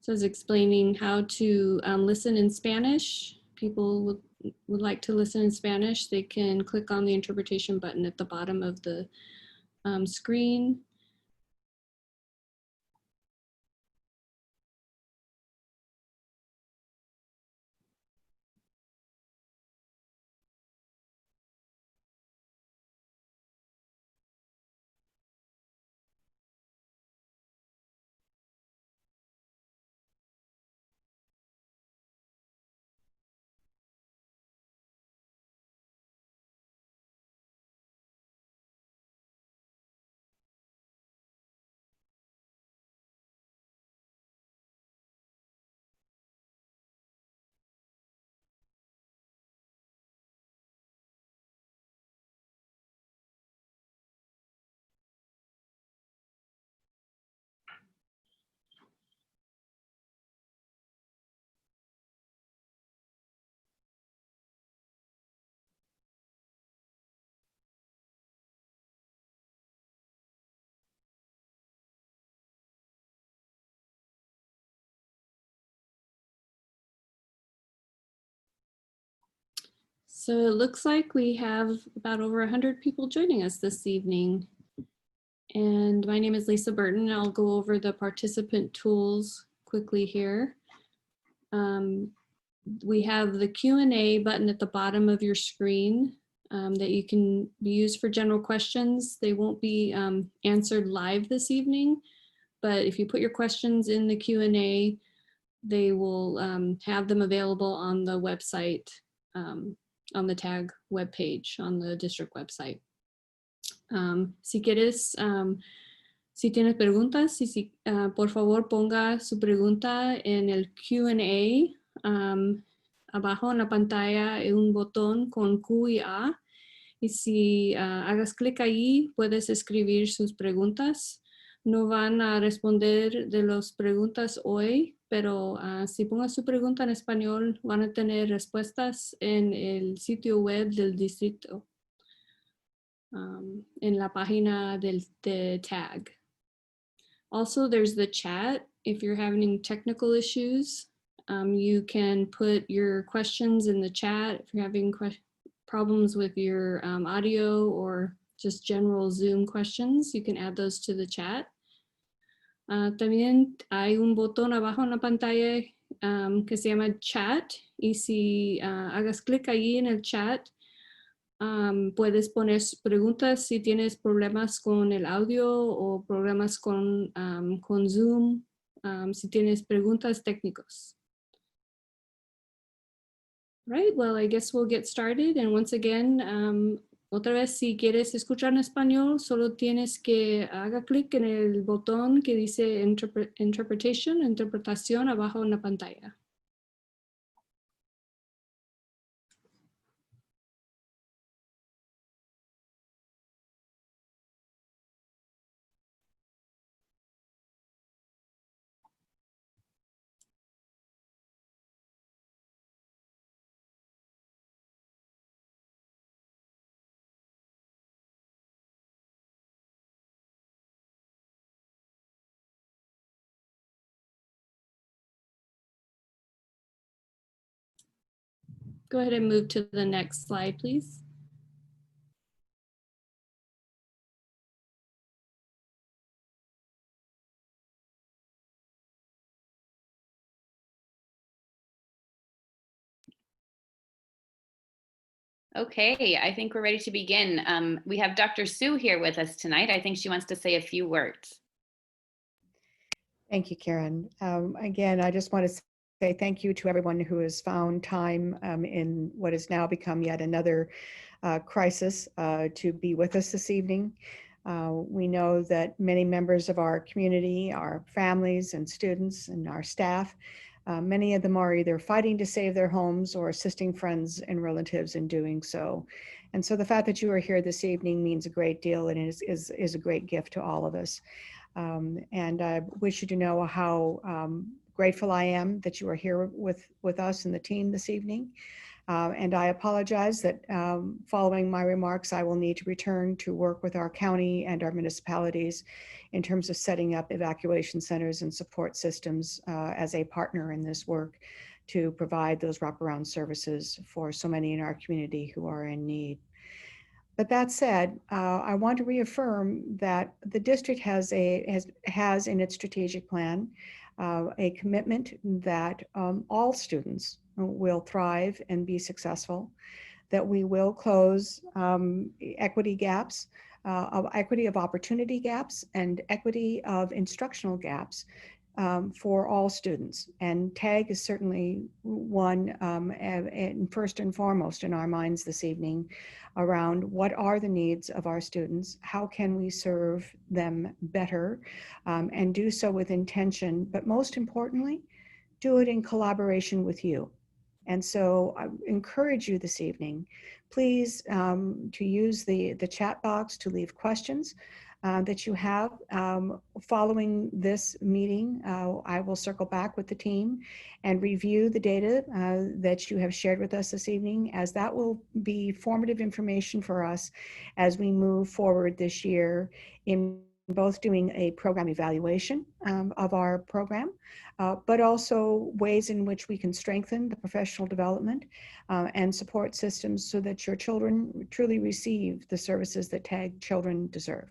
So it's explaining how to listen in Spanish. People would like to listen in Spanish. They can click on the interpretation button at the bottom of the screen. So it looks like we have about over 100 people joining us this evening. And my name is Lisa Burton. I'll go over the participant tools quickly here. We have the Q&A button at the bottom of your screen that you can use for general questions. They won't be answered live this evening, but if you put your questions in the Q&A, they will have them available on the website, on the TAG webpage, on the district website. Si quieres, si tienes preguntas, por favor ponga su pregunta en el Q&A. Abajo en la pantalla hay un botón con Q y A. Y si hagas clic ahí, puedes escribir sus preguntas. No van a responder de las preguntas hoy, pero si pongas su pregunta en español, van a tener respuestas en el sitio web del distrito, en la página de TAG. Also, there's the chat. If you're having technical issues, you can put your questions in the chat. If you're having problems with your audio or just general Zoom questions, you can add those to the chat. También hay un botón abajo en la pantalla que se llama chat, y si hagas clic allí en el chat, puedes poner preguntas si tienes problemas con el audio o problemas con Zoom, si tienes preguntas técnicas. Right, well, I guess we'll get started. And once again, otra vez, si quieres escuchar en español, solo tienes que haga clic en el botón que dice interpretación abajo en la pantalla. Go ahead and move to the next slide, please. Okay, I think we're ready to begin. We have Dr. Sue here with us tonight. I think she wants to say a few words. Thank you, Karen. Again, I just want to say thank you to everyone who has found time in what has now become yet another crisis to be with us this evening. We know that many members of our community, our families and students and our staff, many of them are either fighting to save their homes or assisting friends and relatives in doing so. And so the fact that you are here this evening means a great deal, and is a great gift to all of us. And I wish you to know how grateful I am that you are here with us and the team this evening. And I apologize that following my remarks, I will need to return to work with our county and our municipalities in terms of setting up evacuation centers and support systems as a partner in this work to provide those wraparound services for so many in our community who are in need. But that said, I want to reaffirm that the district has in its strategic plan a commitment that all students will thrive and be successful, that we will close equity gaps, equity of opportunity gaps, and equity of instructional gaps for all students. And TAG is certainly one, and first and foremost in our minds this evening, around what are the needs of our students, how can we serve them better, and do so with intention, but most importantly, do it in collaboration with you. And so I encourage you this evening, please, to use the chat box to leave questions that you have. Following this meeting, I will circle back with the team and review the data that you have shared with us this evening, as that will be formative information for us as we move forward this year in both doing a program evaluation of our program, but also ways in which we can strengthen the professional development and support systems so that your children truly receive the services that TAG children deserve.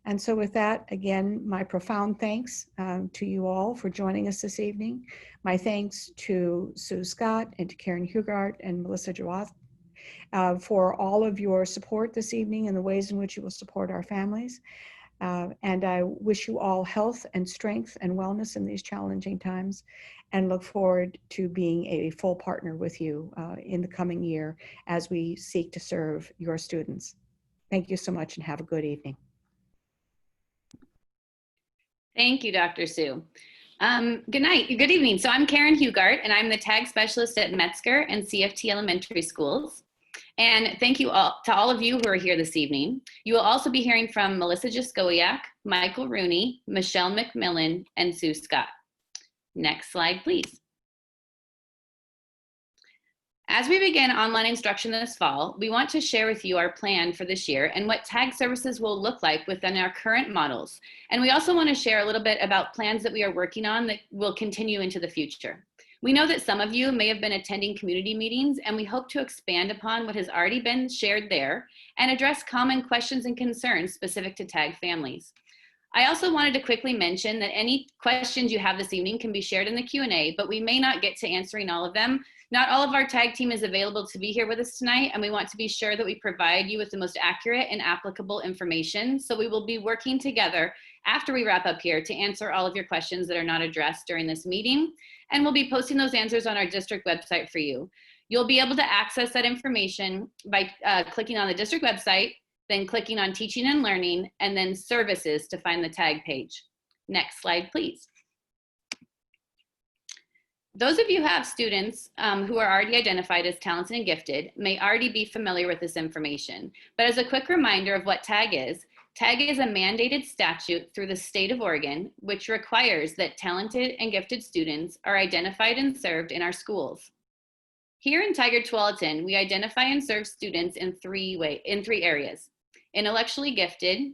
And so with that, again, my profound thanks to you all for joining us this evening. My thanks to Sue Scott and to Karen Hugart and Melissa Jawad for all of your support this evening and the ways in which you will support our families. And I wish you all health and strength and wellness in these challenging times, and look forward to being a full partner with you in the coming year as we seek to serve your students. Thank you so much and have a good evening. Thank you, Dr. Sue. Good night, good evening. So I'm Karen Hugart, and I'm the TAG specialist at Metzger and CFT Elementary Schools. And thank you all to all of you who are here this evening. You will also be hearing from Melissa Jaskowiak, Michael Rooney, Michelle McMillan, and Sue Scott. Next slide, please. As we begin online instruction this fall, we want to share with you our plan for this year and what TAG services will look like within our current models. And we also want to share a little bit about plans that we are working on that will continue into the future. We know that some of you may have been attending community meetings, and we hope to expand upon what has already been shared there and address common questions and concerns specific to TAG families. I also wanted to quickly mention that any questions you have this evening can be shared in the Q&A, but we may not get to answering all of them. Not all of our TAG team is available to be here with us tonight, and we want to be sure that we provide you with the most accurate and applicable information. So we will be working together after we wrap up here to answer all of your questions that are not addressed during this meeting, and we'll be posting those answers on our district website for you. You'll be able to access that information by clicking on the district website, then clicking on Teaching and Learning, and then Services to find the TAG page. Next slide, please. Those of you who have students who are already identified as talented and gifted may already be familiar with this information. But as a quick reminder of what TAG is a mandated statute through the state of Oregon, which requires that talented and gifted students are identified and served in our schools. Here in Tigard-Tualatin, we identify and serve students in three areas: intellectually gifted,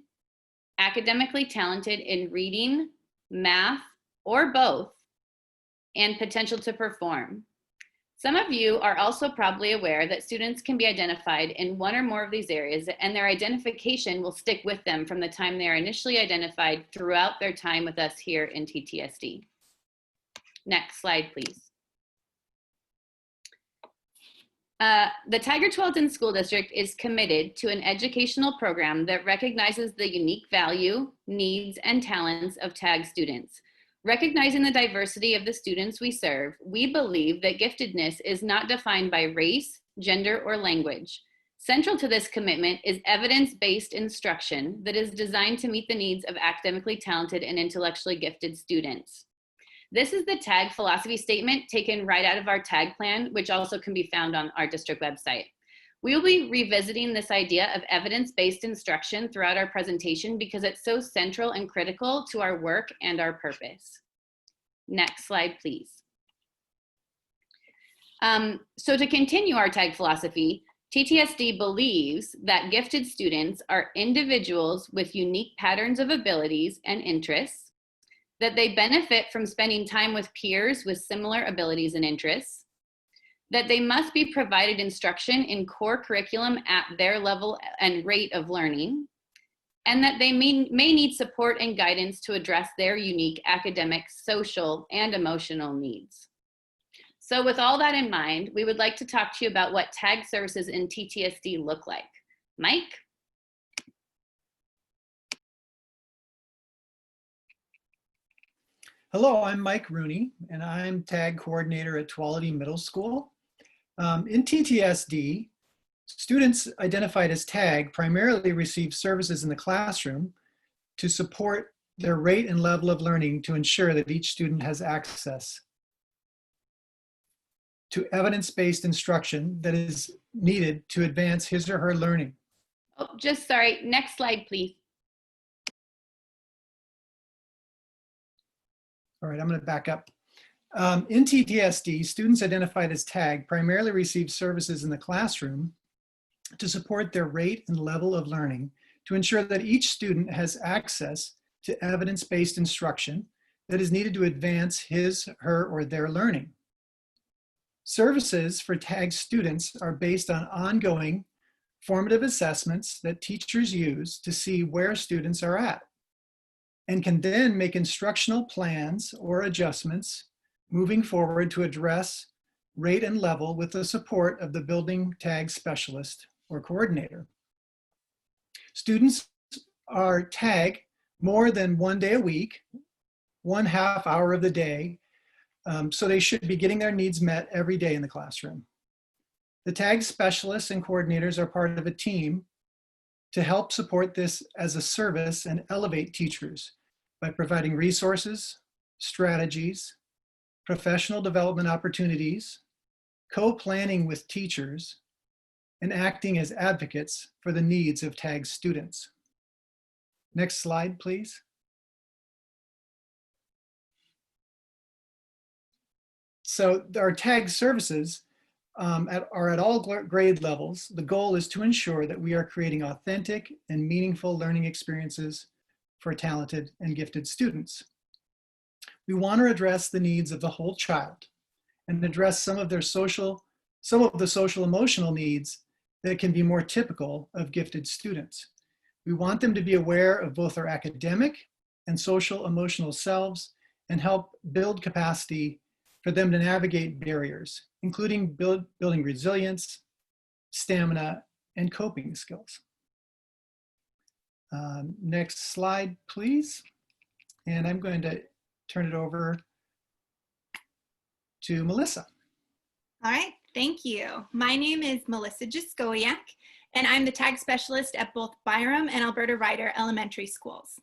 academically talented in reading, math, or both, and potential to perform. Some of you are also probably aware that students can be identified in one or more of these areas, and their identification will stick with them from the time they are initially identified throughout their time with us here in TTSD. Next slide, please. The Tigard-Tualatin School District is committed to an educational program that recognizes the unique value, needs, and talents of TAG students. Recognizing the diversity of the students we serve, we believe that giftedness is not defined by race, gender, or language. Central to this commitment is evidence-based instruction that is designed to meet the needs of academically talented and intellectually gifted students. This is the TAG philosophy statement taken right out of our TAG plan, which also can be found on our district website. We will be revisiting this idea of evidence-based instruction throughout our presentation because it's so central and critical to our work and our purpose. Next slide, please. So to continue our TAG philosophy, TTSD believes that gifted students are individuals with unique patterns of abilities and interests, that they benefit from spending time with peers with similar abilities and interests, that they must be provided instruction in core curriculum at their level and rate of learning, and that they may need support and guidance to address their unique academic, social, and emotional needs. So with all that in mind, we would like to talk to you about what TAG services in TTSD look like. Mike? Hello, I'm Mike Rooney, and I'm TAG coordinator at Tualatin Middle School. In TTSD, students identified as TAG primarily receive services in the classroom to support their rate and level of learning to ensure that each student has access to evidence-based instruction that is needed to advance his or her learning. Oh, sorry, next slide, please. All right, I'm going to back up. In TTSD, students identified as TAG primarily receive services in the classroom to support their rate and level of learning to ensure that each student has access to evidence-based instruction that is needed to advance his, her, or their learning. Services for TAG students are based on ongoing formative assessments that teachers use to see where students are at, and can then make instructional plans or adjustments moving forward to address rate and level with the support of the building TAG specialist or coordinator. Students are TAG more than 1 day a week, 1/2 hour of the day, so they should be getting their needs met every day in the classroom. The TAG specialists and coordinators are part of a team to help support this as a service and elevate teachers by providing resources, strategies, professional development opportunities, co-planning with teachers, and acting as advocates for the needs of TAG students. Next slide, please. So our TAG services are at all grade levels. The goal is to ensure that we are creating authentic and meaningful learning experiences for talented and gifted students. We want to address the needs of the whole child and address some of the social emotional needs that can be more typical of gifted students. We want them to be aware of both their academic and social emotional selves and help build capacity for them to navigate barriers, including building resilience, stamina, and coping skills. Next slide, please. And I'm going to turn it over to Melissa. All right, thank you. My name is Melissa Jaskowiak, and I'm the TAG specialist at both Byram and Alberta Ryder Elementary Schools.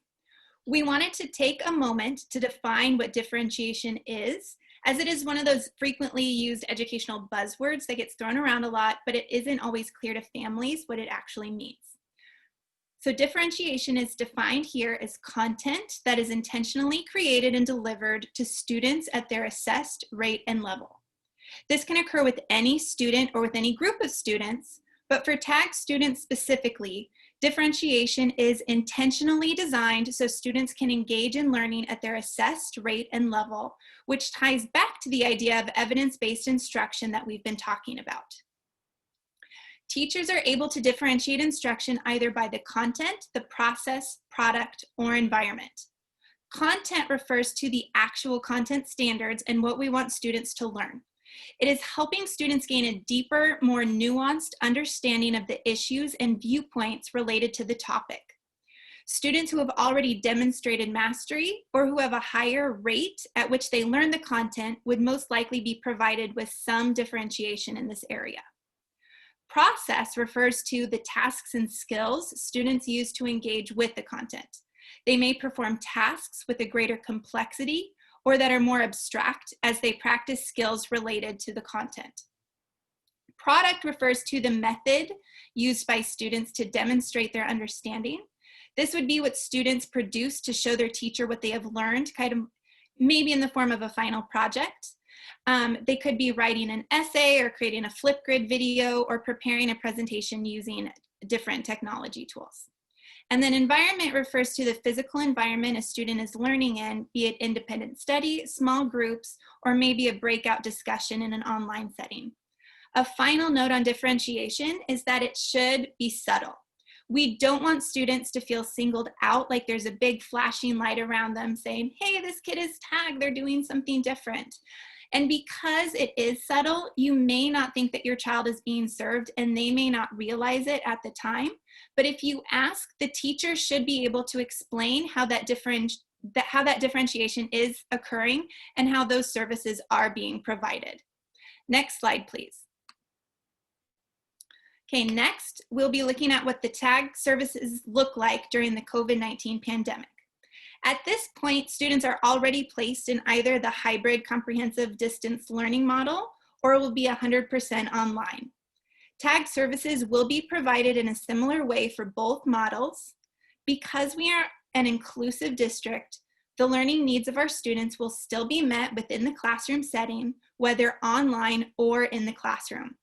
We wanted to take a moment to define what differentiation is, as it is one of those frequently used educational buzzwords that gets thrown around a lot, but it isn't always clear to families what it actually means. So differentiation is defined here as content that is intentionally created and delivered to students at their assessed rate and level. This can occur with any student or with any group of students, but for TAG students specifically, differentiation is intentionally designed so students can engage in learning at their assessed rate and level, which ties back to the idea of evidence-based instruction that we've been talking about. Teachers are able to differentiate instruction either by the content, the process, product, or environment. Content refers to the actual content standards and what we want students to learn. It is helping students gain a deeper, more nuanced understanding of the issues and viewpoints related to the topic. Students who have already demonstrated mastery or who have a higher rate at which they learn the content would most likely be provided with some differentiation in this area. Process refers to the tasks and skills students use to engage with the content. They may perform tasks with a greater complexity or that are more abstract as they practice skills related to the content. Product refers to the method used by students to demonstrate their understanding. This would be what students produce to show their teacher what they have learned, kind of maybe in the form of a final project. They could be writing an essay or creating a Flipgrid video or preparing a presentation using different technology tools. And then environment refers to the physical environment a student is learning in, be it independent study, small groups, or maybe a breakout discussion in an online setting. A final note on differentiation is that it should be subtle. We don't want students to feel singled out, like there's a big flashing light around them saying, hey, this kid is tagged, they're doing something different. And because it is subtle, you may not think that your child is being served and they may not realize it at the time. But if you ask, the teacher should be able to explain how that differentiation is occurring and how those services are being provided. Next slide, please. Okay, next, we'll be looking at what the tag services look like during the COVID-19 pandemic. At this point, students are already placed in either the hybrid comprehensive distance learning model or will be 100% online. Tag services will be provided in a similar way for both models. Because we are an inclusive district, the learning needs of our students will still be met within the classroom setting, whether online or in the classroom.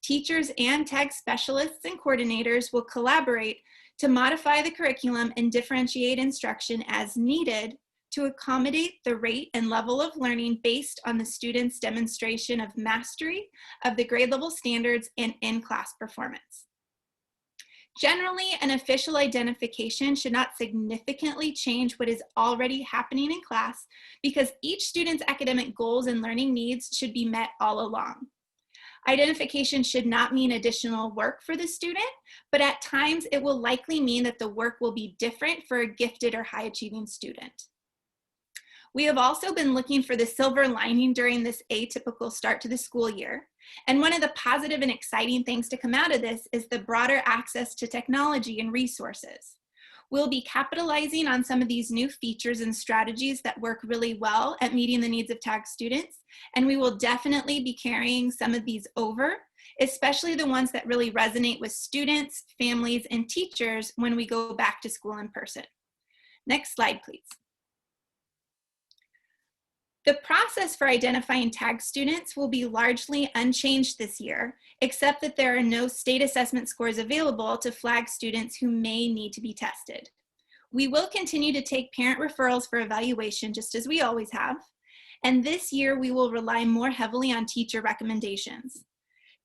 Teachers and tag specialists and coordinators will collaborate to modify the curriculum and differentiate instruction as needed to accommodate the rate and level of learning based on the student's demonstration of mastery of the grade level standards and in-class performance. Generally, an official identification should not significantly change what is already happening in class because each student's academic goals and learning needs should be met all along. Identification should not mean additional work for the student, but at times it will likely mean that the work will be different for a gifted or high achieving student. We have also been looking for the silver lining during this atypical start to the school year. And one of the positive and exciting things to come out of this is the broader access to technology and resources. We'll be capitalizing on some of these new features and strategies that work really well at meeting the needs of tag students. And we will definitely be carrying some of these over, especially the ones that really resonate with students, families, and teachers when we go back to school in person. Next slide, please. The process for identifying tag students will be largely unchanged this year, except that there are no state assessment scores available to flag students who may need to be tested. We will continue to take parent referrals for evaluation, just as we always have. And this year, we will rely more heavily on teacher recommendations.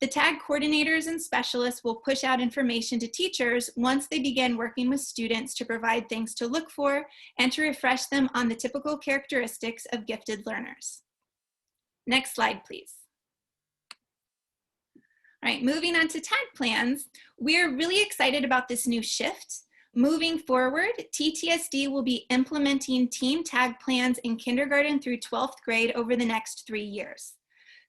The tag coordinators and specialists will push out information to teachers once they begin working with students to provide things to look for and to refresh them on the typical characteristics of gifted learners. Next slide, please. All right, moving on to tag plans, we're really excited about this new shift. Moving forward, TTSD will be implementing team tag plans in kindergarten through 12th grade over the next 3 years.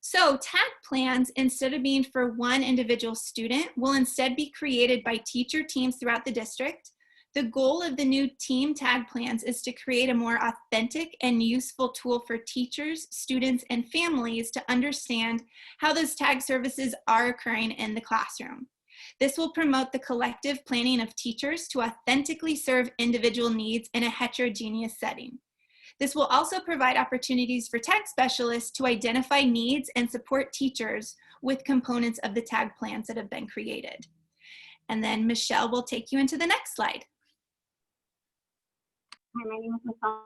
So tag plans, instead of being for one individual student, will instead be created by teacher teams throughout the district. The goal of the new team tag plans is to create a more authentic and useful tool for teachers, students, and families to understand how those tag services are occurring in the classroom. This will promote the collective planning of teachers to authentically serve individual needs in a heterogeneous setting. This will also provide opportunities for tag specialists to identify needs and support teachers with components of the tag plans that have been created. And then Michelle will take you into the next slide. Hi, my name is Michelle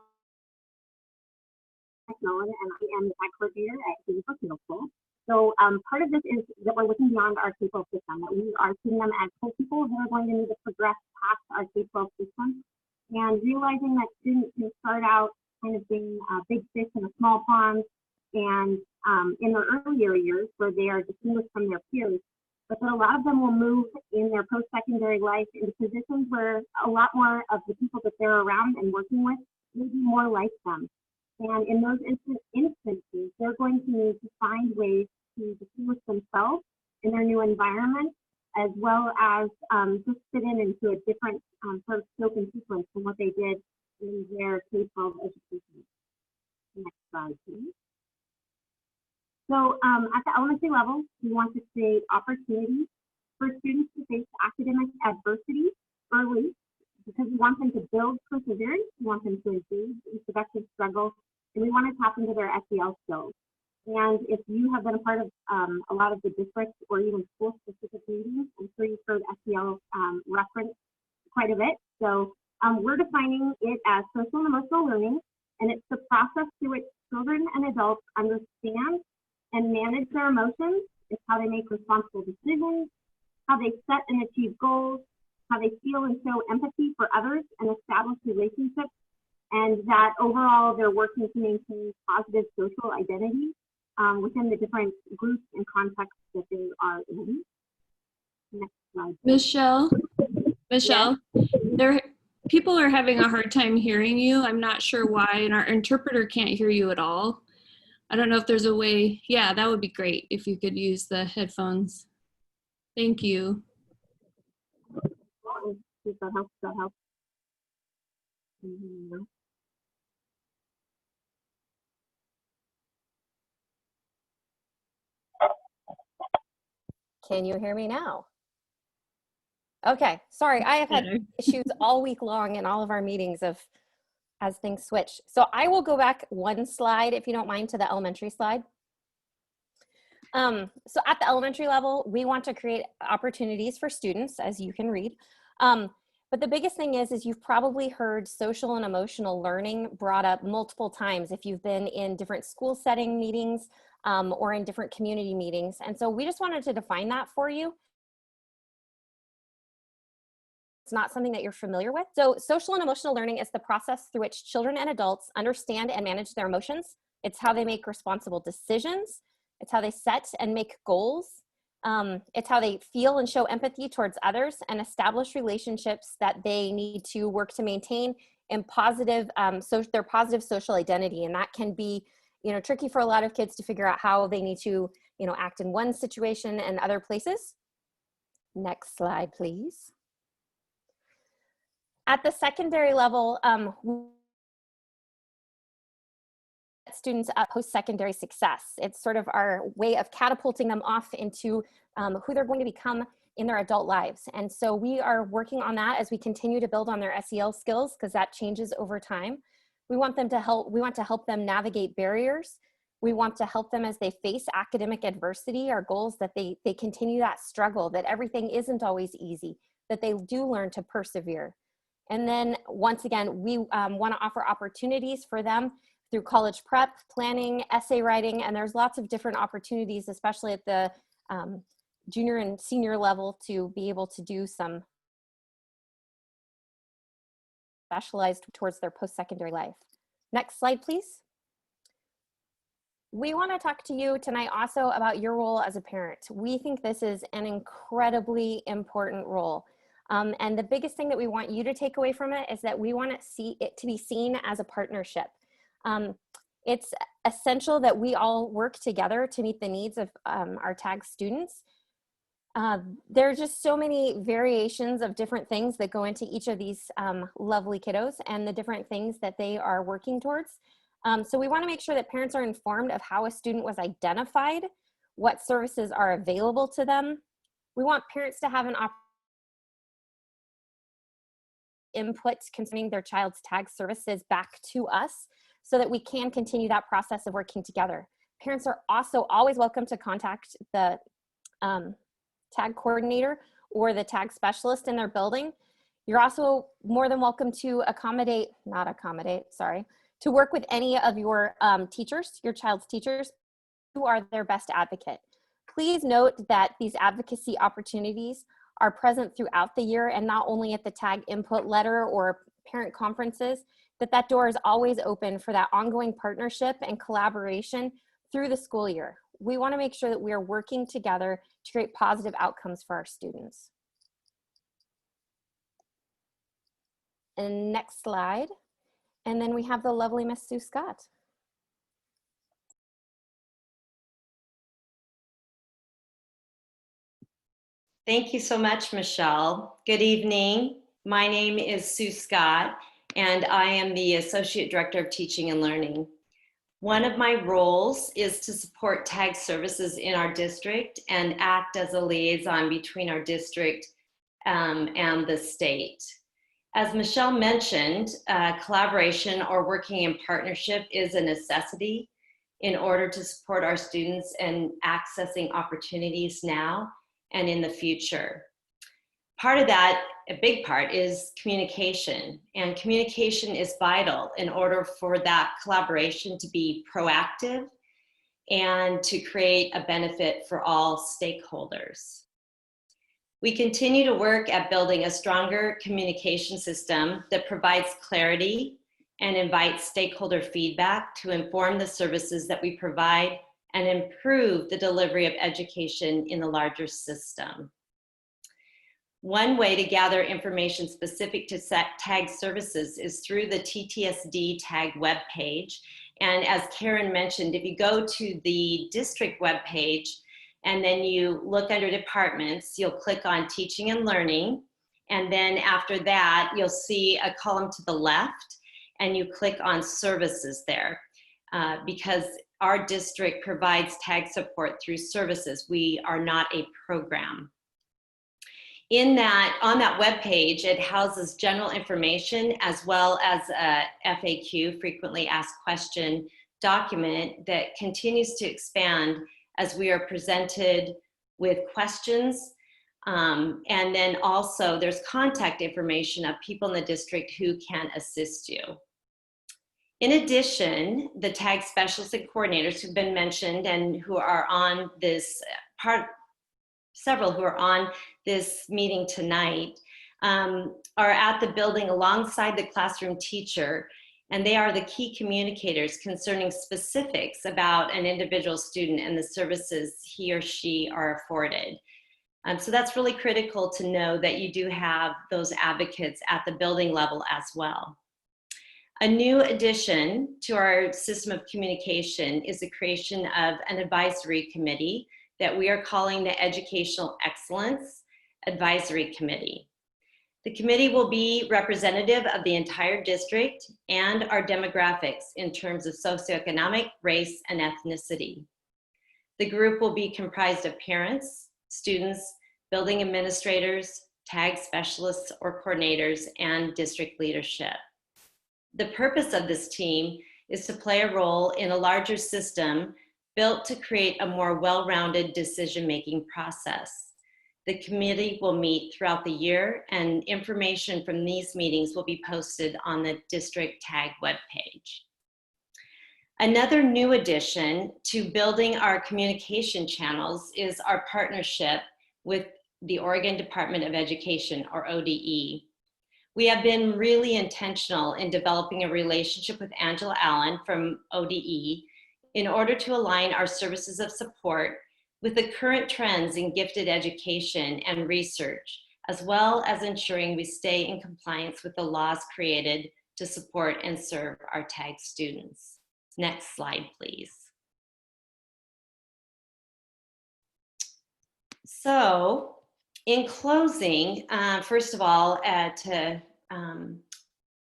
Nolan, and I am the tag coordinator at Affinity Group. So part of this is that we're looking beyond our K-12 system, that we are seeing them as whole people who are going to need to progress past our K-12 system, and realizing that students can start out kind of being a big fish in a small pond, and in their earlier years where they are distinguished from their peers, but that a lot of them will move in their post-secondary life into positions where a lot more of the people that they're around and working with may be more like them. And in those instances, they're going to need to find ways to distinguish themselves in their new environment, as well as just fit in into a different sort of scope and sequence from what they did in their K-12 education. Next slide, please. So at the elementary level, we want to create opportunities for students to face academic adversity early, because we want them to build perseverance, we want them to engage in productive struggle and we want to tap into their SEL skills. And if you have been a part of a lot of the district or even school-specific meetings, I'm sure you've heard SEL referenced quite a bit. So we're defining it as social and emotional learning, and it's the process through which children and adults understand and manage their emotions. It's how they make responsible decisions, how they set and achieve goals, how they feel and show empathy for others and establish relationships, and that overall they're working to maintain positive social identity within the different groups and contexts that they are in. Next slide. Michelle, people are having a hard time hearing you. I'm not sure why, and our interpreter can't hear you at all. I don't know if there's a way. Yeah, that would be great if you could use the headphones. Thank you. If that helps, that helps. Mm-hmm. Can you hear me now? Okay, sorry, I have had issues all week long in all of our meetings as things switch. So I will go back one slide, if you don't mind, to the elementary slide. So at the elementary level, we want to create opportunities for students, as you can read. But the biggest thing is you've probably heard social and emotional learning brought up multiple times if you've been in different school setting meetings or in different community meetings. And so we just wanted to define that for you. It's not something that you're familiar with. So social and emotional learning is the process through which children and adults understand and manage their emotions. It's how they make responsible decisions. It's how they set and make goals. It's how they feel and show empathy towards others and establish relationships that they need to work to maintain in positive, their positive social identity. And that can be, tricky for a lot of kids to figure out how they need to, act in one situation and other places. Next slide, please. At the secondary level, students at post-secondary success. It's sort of our way of catapulting them off into who they're going to become in their adult lives. And so we are working on that as we continue to build on their SEL skills, because that changes over time. We want to help them navigate barriers. We want to help them as they face academic adversity. Our goal is that they continue that struggle, that everything isn't always easy, that they do learn to persevere. And then once again, we want to offer opportunities for them through college prep, planning, essay writing, and there's lots of different opportunities, especially at the junior and senior level, to be able to do some specialized towards their post-secondary life. Next slide, please. We want to talk to you tonight also about your role as a parent. We think this is an incredibly important role. And the biggest thing that we want you to take away from it is that we want it to be seen as a partnership. It's essential that we all work together to meet the needs of our TAG students. There are just so many variations of different things that go into each of these lovely kiddos and the different things that they are working towards. So we want to make sure that parents are informed of how a student was identified, what services are available to them. We want parents to have an opportunity input concerning their child's TAG services back to us so that we can continue that process of working together. Parents are also always welcome to contact the TAG coordinator or the TAG specialist in their building. You're also more than welcome to to work with any of your teachers, your child's teachers, who are their best advocate. Please note that these advocacy opportunities are present throughout the year and not only at the TAG input letter or parent conferences, that door is always open for that ongoing partnership and collaboration through the school year. We want to make sure that we are working together to create positive outcomes for our students. And next slide. And then we have the lovely Miss Sue Scott. Thank you so much, Michelle. Good evening. My name is Sue Scott, and I am the Associate Director of Teaching and Learning. One of my roles is to support TAG services in our district and act as a liaison between our district and the state. As Michelle mentioned, collaboration or working in partnership is a necessity in order to support our students in accessing opportunities now and in the future. Part of that, a big part, is communication. And communication is vital in order for that collaboration to be proactive and to create a benefit for all stakeholders. We continue to work at building a stronger communication system that provides clarity and invites stakeholder feedback to inform the services that we provide and improve the delivery of education in the larger system. One way to gather information specific to TAG services is through the TTSD TAG webpage. And as Karen mentioned, if you go to the district webpage and then you look under departments, you'll click on teaching and learning. And then after that, you'll see a column to the left and you click on services there because our district provides TAG support through services. We are not a program. On that webpage, it houses general information as well as a FAQ, frequently asked question document that continues to expand as we are presented with questions. And then also there's contact information of people in the district who can assist you. In addition, the TAG specialists and coordinators who've been mentioned and who are on this several who are on this meeting tonight are at the building alongside the classroom teacher, and they are the key communicators concerning specifics about an individual student and the services he or she are afforded. So that's really critical to know that you do have those advocates at the building level as well. A new addition to our system of communication is the creation of an advisory committee that we are calling the Educational Excellence Advisory Committee. The committee will be representative of the entire district and our demographics in terms of socioeconomic, race, and ethnicity. The group will be comprised of parents, students, building administrators, TAG specialists or coordinators, and district leadership. The purpose of this team is to play a role in a larger system built to create a more well-rounded decision-making process. The committee will meet throughout the year, and information from these meetings will be posted on the district TAG webpage. Another new addition to building our communication channels is our partnership with the Oregon Department of Education, or ODE. We have been really intentional in developing a relationship with Angela Allen from ODE in order to align our services of support with the current trends in gifted education and research, as well as ensuring we stay in compliance with the laws created to support and serve our TAG students. Next slide, please. So, in closing, first of all, to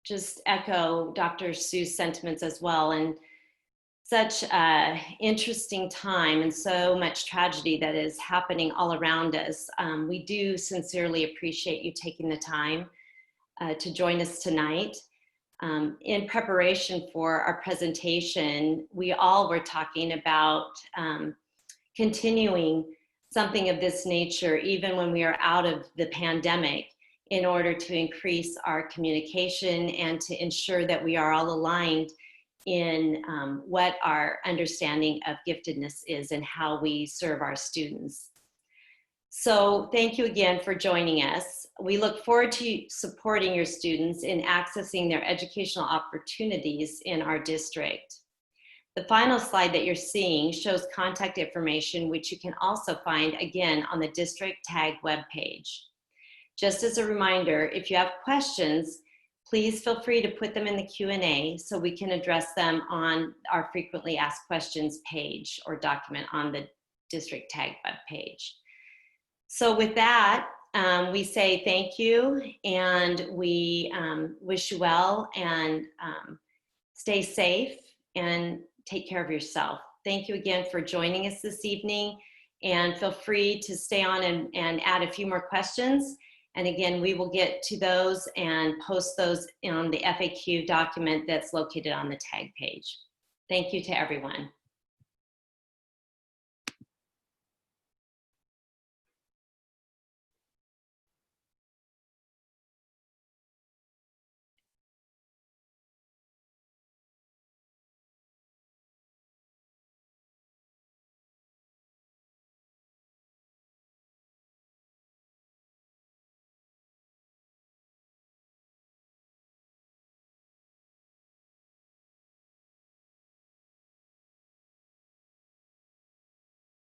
just echo Dr. Sue's sentiments as well, and such an interesting time and so much tragedy that is happening all around us. We do sincerely appreciate you taking the time to join us tonight. In preparation for our presentation, we all were talking about continuing something of this nature even when we are out of the pandemic in order to increase our communication and to ensure that we are all aligned in what our understanding of giftedness is and how we serve our students. So thank you again for joining us. We look forward to supporting your students in accessing their educational opportunities in our district. The final slide that you're seeing shows contact information, which you can also find again on the district TAG webpage. Just as a reminder, if you have questions, please feel free to put them in the Q&A so we can address them on our frequently asked questions page or document on the district TAG webpage. So with that, we say thank you, and we wish you well, and stay safe and take care of yourself. Thank you again for joining us this evening, and feel free to stay on and add a few more questions. And again, we will get to those and post those on the FAQ document that's located on the TAG page. Thank you to everyone.